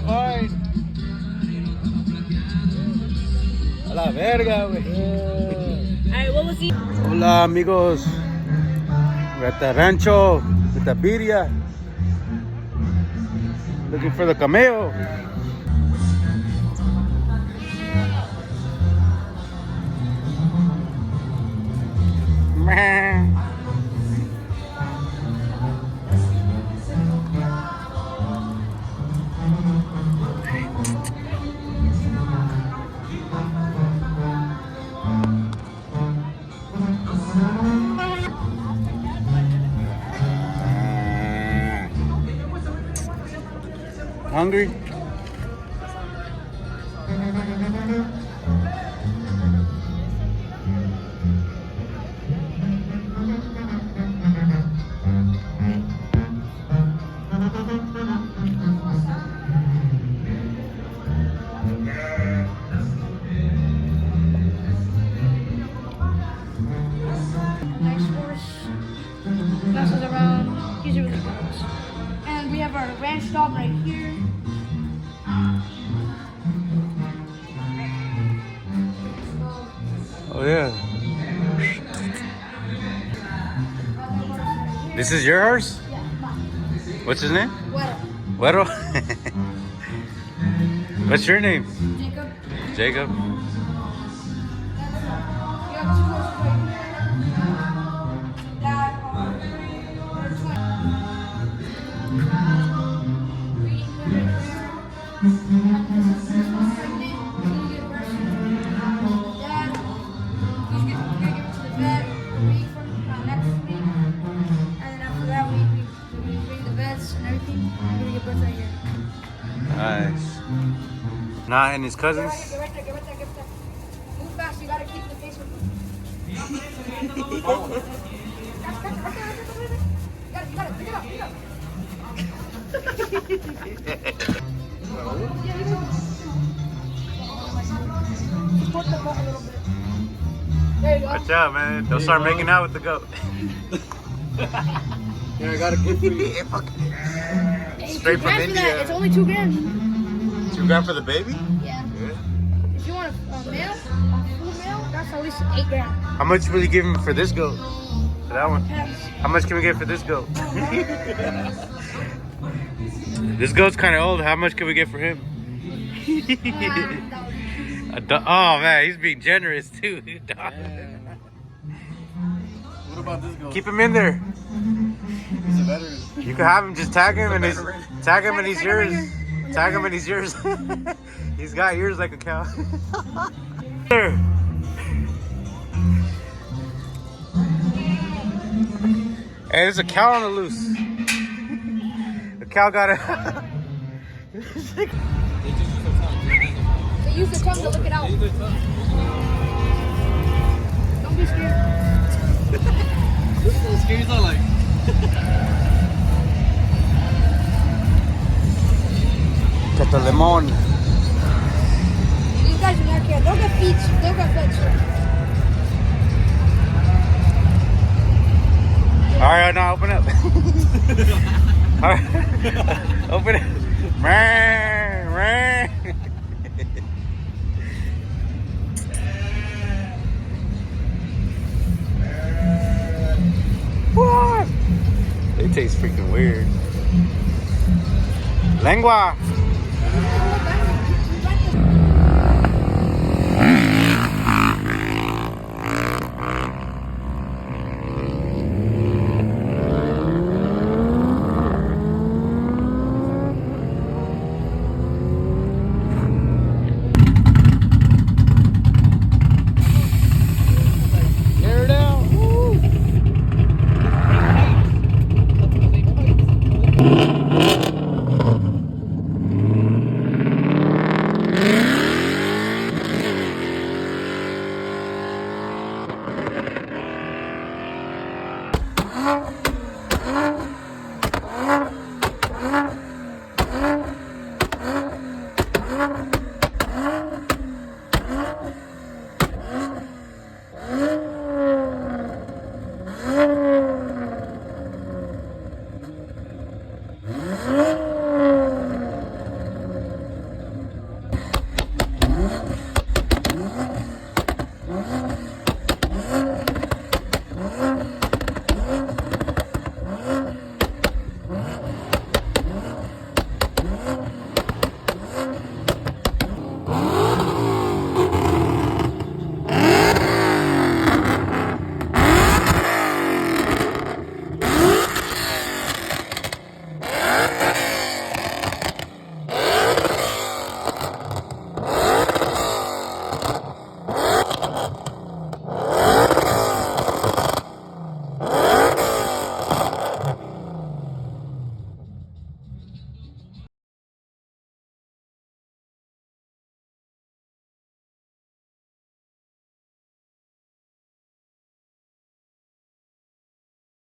fine. A la verga, güey. Alright, what was he? Hola, amigos. We're at the rancho with the birria. Looking for the cameo. Hungry? Nice horse. Messes around. He's a really good horse. And we have our ranch dog right here. Oh yeah. This is your horse? Yeah, What's his name? Bueno. Güero? What's your name? Jacob. Jacob? We have two horses right here that are twins. This one's pregnant. She's gonna give birth to dad. He's gonna give it to the vet a week from next week. And then after that week, we bring the vets and everything. We're gonna give birth right here. Nice. Nah, and his cousins? Get right there. Move fast, you gotta keep the face with them. You got it, pick it up. Support the butt a little bit. There you go. Watch out, man. They'll start making out with the goat. Yeah, I got a gift for you. Hey, Straight 2 from grams for that. India. It's only 2 grams. 2 grams for the baby? Yeah. Yeah. If you want a male, a full male, that's at least 8 grams. How much will you give him for this goat? For that one? Depends. How much can we get for this goat? This goat's kind of old. How much can we get for him? Oh man, he's being generous too. What about this girl? Keep him in there. He's a veteran. You can have him. Just tag him and he's veteran. tag him and he's Tag him right yours. here. Tag him and he's yours. He's got ears like a cow. There. Hey, there's a cow on the loose. The cow got it. They use their tongue to lick it out. Don't be scared. This little scares are like. Got the lemon. These guys do not care. They'll get feet. They'll get fed too. All right, now open up. All right. Open it. What? They taste freaking weird. Lengua.